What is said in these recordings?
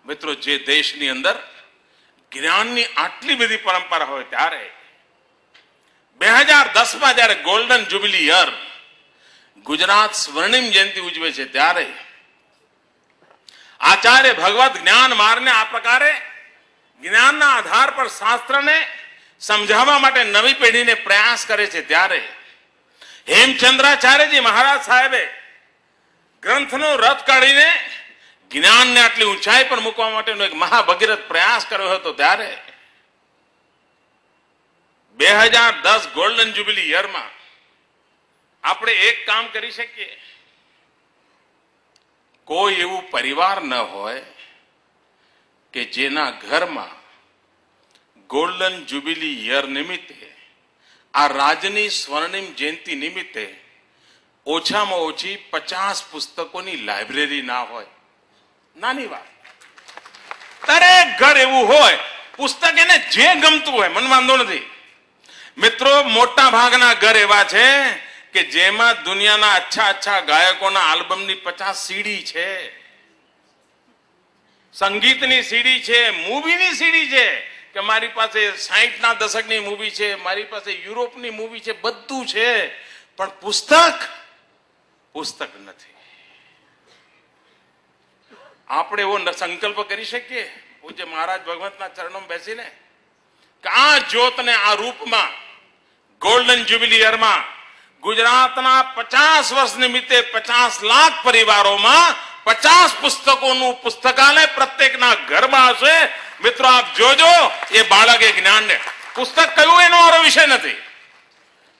મિત્રો જે દેશની અંદર જ્ઞાનની આટલી બધી પરંપરા હોય ત્યારે 2010માં જ્યારે ગોલ્ડન જ્યુબિલી યર ગુજરાત સ્વર્ણિમ જયંતિ ઉજવે છે ત્યારે આચાર્ય ભગવત જ્ઞાન માર્ગને આ પ્રકારે જ્ઞાનના આધાર પર શાસ્ત્રને સમજાવવા માટે નવી પેઢીને પ્રયાસ કરે છે ત્યારે હેમચંદ્રાચાર્યજી મહારાજ સાહેબે ગ્રંથનો રથ કાઢીને જ્ઞાનને આટલી ઊંચાઈ પર મૂકવા માટેનો એક મહાભગીરથ પ્રયાસ કર્યો હતો ત્યારે 2010 ગોલ્ડન જ્યુબિલી યરમાં આપણે એક કામ કરી શકીએ, કોઈ એવું પરિવાર ન હોય કે જેના ઘરમાં ગોલ્ડન જ્યુબિલી યર નિમિત્તે આ રાજની સ્વર્ણિમ જયંતિ નિમિત્તે ઓછામાં ઓછી 50 પુસ્તકોની લાઇબ્રેરી ના હોય. નાની વાત, દરેક ઘર એવું હોય, પુસ્તક એને જે ગમતું હોય, મને વાંધો નથી. મિત્રો મોટા ભાગના ઘર એવા છે કે જેમાં દુનિયાના અચ્છા ગાયકોના આલ્બમની 50 સીડી છે, સંગીતની સીડી છે, મૂવીની સીડી છે, કે મારી પાસે 60ના દશકની મૂવી છે, મારી પાસે યુરોપની મૂવી છે, બધું છે, પણ પુસ્તક નથી. આપણે એવો સંકલ્પ કરી શકીએ પૂજ્ય મહારાજ ભગવંતના ચરણોમાં બેસીને કે આ જ્યોતને આ રૂપમાં ગોલ્ડન જ્યુબિલી યરમાં ગુજરાતના 50 વર્ષ નિમિત્તે 50 લાખ પરિવારોમાં 50 પુસ્તકોનું પુસ્તકાલય પ્રત્યેકના ઘરમાં હશે. મિત્રો આપ જોજો, એ બાળક એ જ્ઞાનને, પુસ્તક કયું એનો મારો વિષય નથી.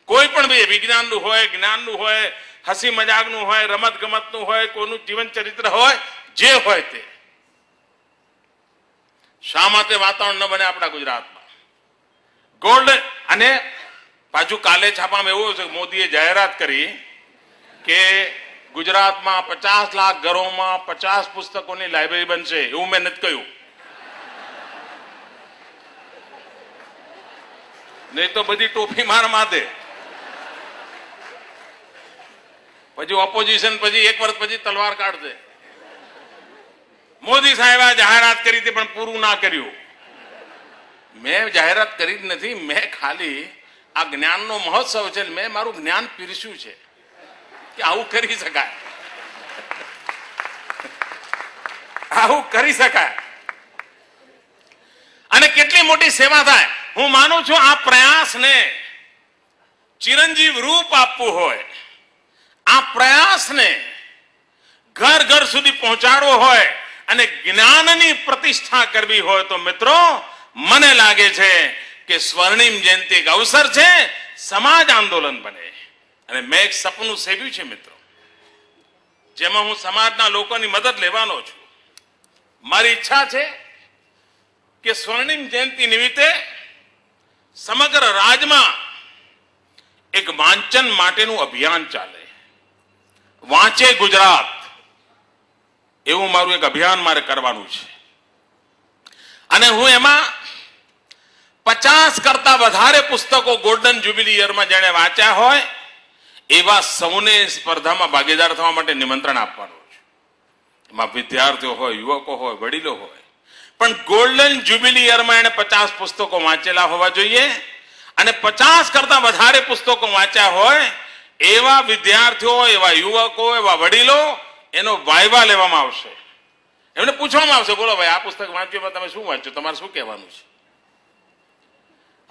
કોઈ પણ વિજ્ઞાનનું હોય, જ્ઞાનનું હોય, હસી મજાકનું હોય, રમત ગમતનું હોય, કોઈનું જીવન ચરિત્ર હોય, જે હોય તે. શા માટે વાતાવરણ ન બને આપણા ગુજરાતમાં ગોલ્ડ? અને પાછું કાલે છાપામાં એવું છે, મોદીએ જાહેરાત કરી કે ગુજરાતમાં 50 લાખ ઘરોમાં 50 પુસ્તકોની લાઇબ્રેરી બનશે. એવું મેં નથી કહ્યું, નહીં તો બધી ટોપી માર માથે. પછી ઓપોઝિશન પછી એક વર્ષ પછી તલવાર કાઢશે. મોદી સાહેબ આ જાહેરાત કરી હતી પણ પૂરું ના કર્યું. મેં જાહેરાત કરી જ નથી, મેં ખાલી આ જ્ઞાનનો મહોત્સવ છે, મેં મારું જ્ઞાન પીરસ્યું છે કે આવું કરી શકાય, આવું કરી શકાય અને કેટલી મોટી સેવા થાય. હું માનું છું આ પ્રયાસને ચિરંજીવ રૂપ આપવું હોય, આ પ્રયાસને ઘર ઘર સુધી પહોંચાડવો હોય અને જ્ઞાનની પ્રતિષ્ઠા કરવી હોય તો મિત્રો મને લાગે છે કે સ્વર્ણિમ જયંતિ એક અવસર છે, સમાજ આંદોલન બને. અને મેં એક સપનું સેવ્યું છે મિત્રો, જેમાં હું સમાજના લોકોની મદદ લેવાનો છું. મારી ઈચ્છા છે કે સ્વર્ણિમ જયંતિ નિમિત્તે સમગ્ર રાજ્યમાં એક વાંચન માટેનું અભિયાન ચાલે. વાંચે ગુજરાત એવું મારું એક અભિયાન મારે કરવાનું છે. અને હું એમાં 50 કરતા વધારે પુસ્તકો ગોલ્ડન જ્યુબિલી યરમાં જેણે વાંચ્યા હોય એવા સૌને સ્પર્ધામાં ભાગીદાર થવા માટે નિમંત્રણ આપવાનું છે. એમાં વિદ્યાર્થીઓ હોય, યુવકો હોય, વડીલો હોય, પણ ગોલ્ડન જ્યુબિલી યરમાં એને 50 પુસ્તકો વાંચેલા હોવા જોઈએ. અને 50 કરતા વધારે પુસ્તકો વાંચ્યા હોય એવા વિદ્યાર્થીઓ, એવા યુવકો, એવા વડીલો, એનો વાયવા લેવામાં આવશે. એમને પૂછવામાં આવશે, બોલો ભાઈ આ પુસ્તક વાંચ્યું, તમે શું વાંચ્યું, તમારે શું કહેવાનું છે?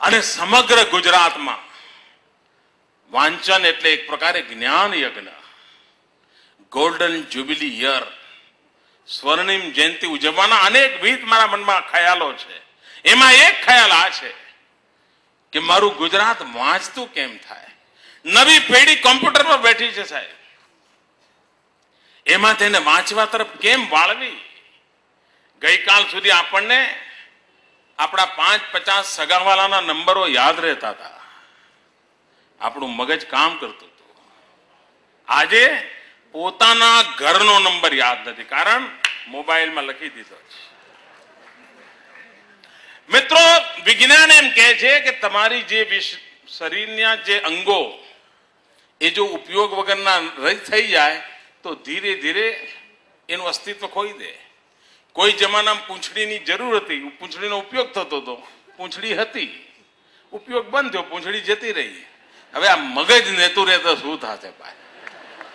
અને સમગ્ર ગુજરાતમાં વાંચન એટલે એક પ્રકારે જ્ઞાન યજ્ઞ. ગોલ્ડન જ્યુબિલી યર, સ્વર્ણિમ જયંતિ ઉજવવાના અનેકવિધ મારા મનમાં ખ્યાલો છે. એમાં એક ખ્યાલ આ છે કે મારું ગુજરાત વાંચતું કેમ થાય. નવી પેઢી કોમ્પ્યુટર પર બેઠી છે સાહેબ, એમાં તેને વાંચવા તરફ કેમ વાળવી? ગઈકાલ સુધી આપણને આપણા 5-50 સગાવાલાના નંબરો યાદ રહેતા હતા, આપણું મગજ કામ કરતું હતું. આજે પોતાના ઘરનો નંબર યાદ નથી, કારણ મોબાઈલમાં લખી દીધો છે. મિત્રો વિજ્ઞાન એમ કહે છે કે તમારી જે શરીરના જે અંગો એ જો ઉપયોગ વગરના રદ થઈ જાય તો ધીરે ધીરે એનું અસ્તિત્વ ખોઈ દે. કોઈ જમાનામાં પૂંછડીની જરૂર હતી, પૂંછડીનો ઉપયોગ થતો હતો, પૂંછડી હતી, ઉપયોગ બંધ થયો, પૂંછડી જતી રહી. હવે આ મગજ નેતું રહે તો શું થશે ભાઈ?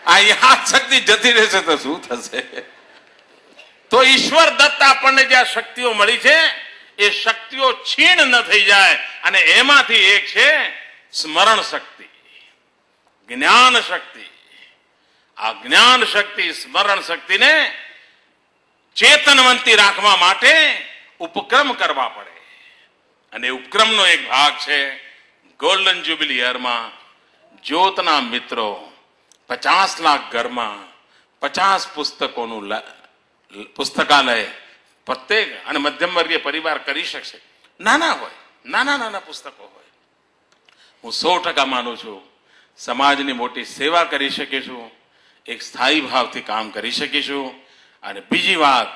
આ યાદ શક્તિ જતી રહેશે તો શું થશે? તો ઈશ્વર દત્ત આપણને જે આ શક્તિઓ મળી છે એ શક્તિઓ છીણ ન થઈ જાય, અને એમાંથી એક છે સ્મરણ શક્તિ, જ્ઞાન શક્તિ. આ જ્ઞાન શક્તિ, સ્મરણ શક્તિને ચેતનવંતી રાખવા માટે ઉપક્રમ કરવા પડે. અને ઉપક્રમનો એક ભાગ છે ગોલ્ડન જ્યુબિલી યરમાં જ્યોતના મિત્રો 50 લાખ ઘરમાં 50 પુસ્તકોનું પુસ્તકાલય પ્રત્યેક અને મધ્યમ વર્ગીય પરિવાર કરી શકશે. નાના હોય, નાના પુસ્તકો હોય. હું 100% માનું છું સમાજની મોટી સેવા કરી શકીશું, એક સ્થાયી ભાવથી કામ કરી શકીશું. અને બીજી વાત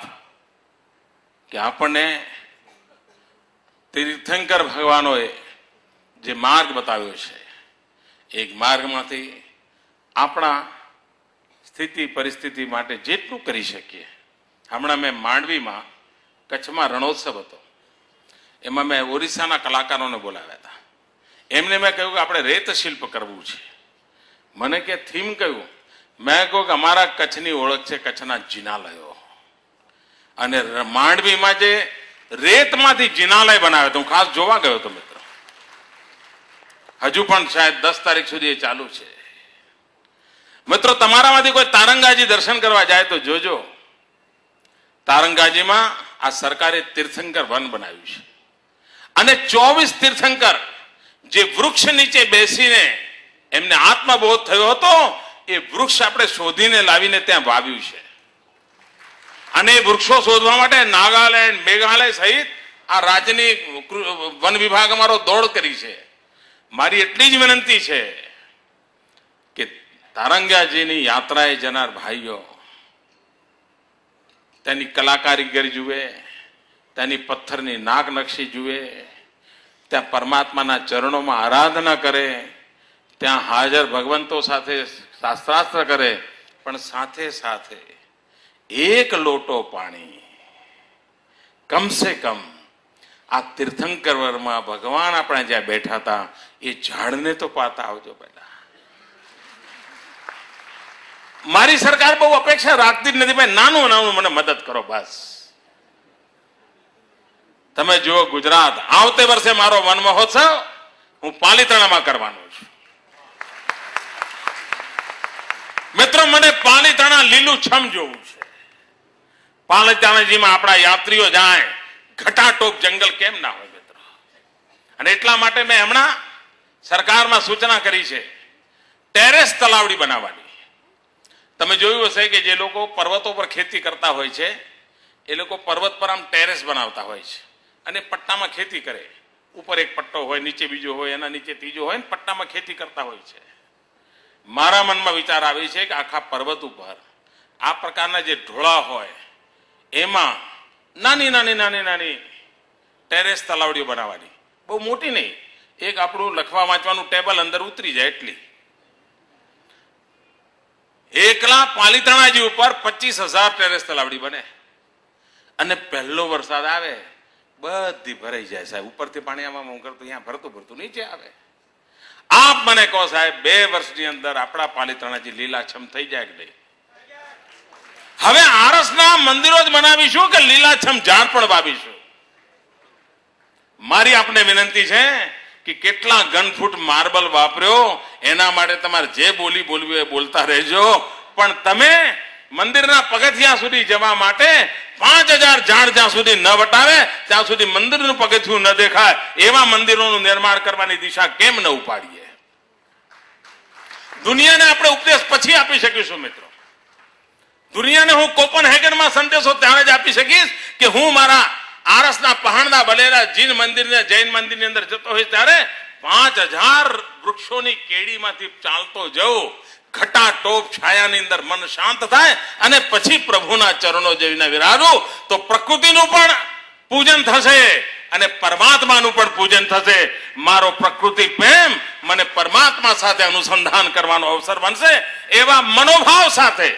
કે આપણને તીર્થંકર ભગવાનોએ જે માર્ગ બતાવ્યો છે, એક માર્ગમાંથી આપણા સ્થિતિ પરિસ્થિતિ માટે જેટલું કરી શકીએ. હમણાં મેં માંડવીમાં, કચ્છમાં રણોત્સવ હતો, એમાં મેં ઓરિસ્સાના કલાકારોને બોલાવ્યા હતા. એમને મેં કહ્યું કે આપણે રેત શિલ્પ કરવું છે. મને કે થીમ કયું? મેં કહ્યું કે અમારા કચ્છની ઓળખ છે કચ્છના જિનાલયો, અને માંડવીમાં જે રેતમાંથી જિનાલય બનાવ્યો હતો, હું ખાસ જોવા ગયો હતો મિત્રો. હજુ પણ શાયદ 10 તારીખ સુધી એ ચાલુ છે. મિત્રો, તમારામાંથી કોઈ તારંગાજી દર્શન કરવા જાય તો જોજો. તારંગાજીમાં આ સરકારે તીર્થંકર વન બનાવ્યું છે, અને 24 તીર્થંકર જે વૃક્ષ નીચે બેસીને એમને આત્મબોધ થયો હતો, એ વૃક્ષ આપણે શોધીને લાવીને ત્યાં વાવ્યું છે. અને એ વૃક્ષો શોધવા માટે નાગાલેન્ડ, મેઘાલય સહિત આ રાજ્યની વન વિભાગ અમારો દોડ કરી છે. મારી એટલી જ વિનંતી છે કે તારંગાજીની યાત્રાએ જનાર ભાઈઓ તેની કલાકારીગરી જુએ, તેની પથ્થરની નાગ નકશી જુએ, ત્યાં પરમાત્માના ચરણોમાં આરાધના કરે, ત્યાં હાજર ભગવંતો સાથે શાસ્ત્રાસ્ત્ર કરે, પણ સાથે સાથે એક લોટો પાણી કમસે કમ આ તીર્થંકરમાં ભગવાન આપણે જ્યાં બેઠા હતા એ ઝાડને તો પાતા આવજો બેટા. મારી સરકાર બહુ અપેક્ષા રાખતી જ નથી ભાઈ, નાનું નાનું મને મદદ કરો બસ. તમે જુઓ ગુજરાત, આવતે વર્ષે મારો વન મહોત્સવ હું પાલિતાણામાં કરવાનો છું. મિત્રો, મને પાલિતાણા લીલુંછમ જોવું છે. પાલિતાણાજીમાં આપણા યાત્રીઓ જાય, ઘટાટોપ જંગલ કેમ ના હોય મિત્રો? અને એટલા માટે મેં હમણાં સરકારમાં સૂચના કરી છે ટેરેસ તલાવડી બનાવવાની. તમે જોયું હશે કે જે લોકો પર્વતો પર ખેતી કરતા હોય છે એ લોકો પર્વત પર આમ ટેરેસ બનાવતા હોય છે અને પટ્ટામાં ખેતી કરે. ઉપર એક પટ્ટો હોય, નીચે બીજો હોય, એના નીચે ત્રીજો હોય, ને પટ્ટામાં ખેતી કરતા હોય છે. મારા મનમાં વિચાર આવે છે કે આખા પર્વત ઉપર આ પ્રકારના જે ઢોળા હોય એમાં નાની ટેરેસ તલાવડીઓ બનાવવાની. બહુ મોટી નહીં, એક આપણું લખવા વાંચવાનું ટેબલ અંદર ઉતરી જાય એટલી. એકલા પાલિતાણાજી ઉપર 25,000 ટેરેસ તલાવડી બને, અને પહેલો વરસાદ આવે બધી ભરાઈ જાય સાહેબ. ઉપરથી પાણી આમાં હું કરતું અહીંયા ભરતું નીચે આવે. આપ મને કહો સાહેબ, 2 વર્ષની અંદર આપણા પાલિતાણાજી લીલાછમ થઈ જાય કે નહીં? હવે આરસના મંદિરો જ બનાવીશું કે લીલાછમ ઝાડ પણ વાવીશું? મારી આપને વિનંતી છે કે કેટલા ઘન ફૂટ માર્બલ વાપર્યો એના માટે તમારે જે બોલવી હોય બોલતા રહેજો, પણ તમે મંદિરના પગથિયા સુધી જવા માટે 5000 ઝાડ જ્યાં સુધી ન વટાવે ત્યાં સુધી મંદિરનું પગથિયું ન દેખાય એવા મંદિરોનું નિર્માણ કરવાની દિશા કેમ ન ઉપાડીએ? દુનિયાને આપણે ઉપદેશ પછી આપી શકીશું મિત્રો. દુનિયાને હું કોપનહેગનમાં સંદેશો ત્યારે જ આપી શકીશ કે હું મારા આરસના પહાણના બનેલા જૈન મંદિરની અંદર જતો હોય ત્યારે 5000 વૃક્ષોની કેડીમાંથી ચાલતો જઉં, ઘટાટોપ છાયાની અંદર મન શાંત થાય અને પછી પ્રભુના ચરણો જઈને વિરાજું તો પ્રકૃતિનું પણ પૂજન થશે અને પરમાત્માનું પણ પૂજન થશે. મારો પ્રકૃતિ પ્રેમ મને પરમાત્મા સાથે અનુસંધાન કરવાનો અવસર બનશે. એવા મનોભાવ સાથે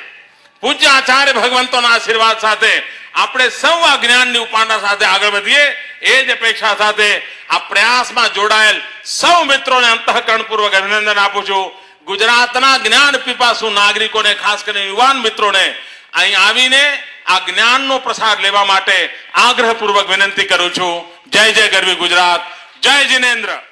પૂજ્ય આચાર્ય ભગવંતોના આશીર્વાદ સાથે આપણે સૌ આ જ્ઞાનની ઉપાસના સાથે આગળ વધીએ એ જ અપેક્ષા સાથે આ પ્રયાસમાં જોડાયેલ સૌ મિત્રોને અંતઃકરણપૂર્વક અભિનંદન આપું છું. ગુજરાતના જ્ઞાન પીપાસુ નાગરિકોને, ખાસ કરીને યુવાન મિત્રોને અહીં આવીને આ જ્ઞાનનો પ્રસાર લેવા માટે આગ્રહપૂર્વક વિનંતી કરું છું. જય જય ગરવી ગુજરાત, જય જિનેન્દ્ર.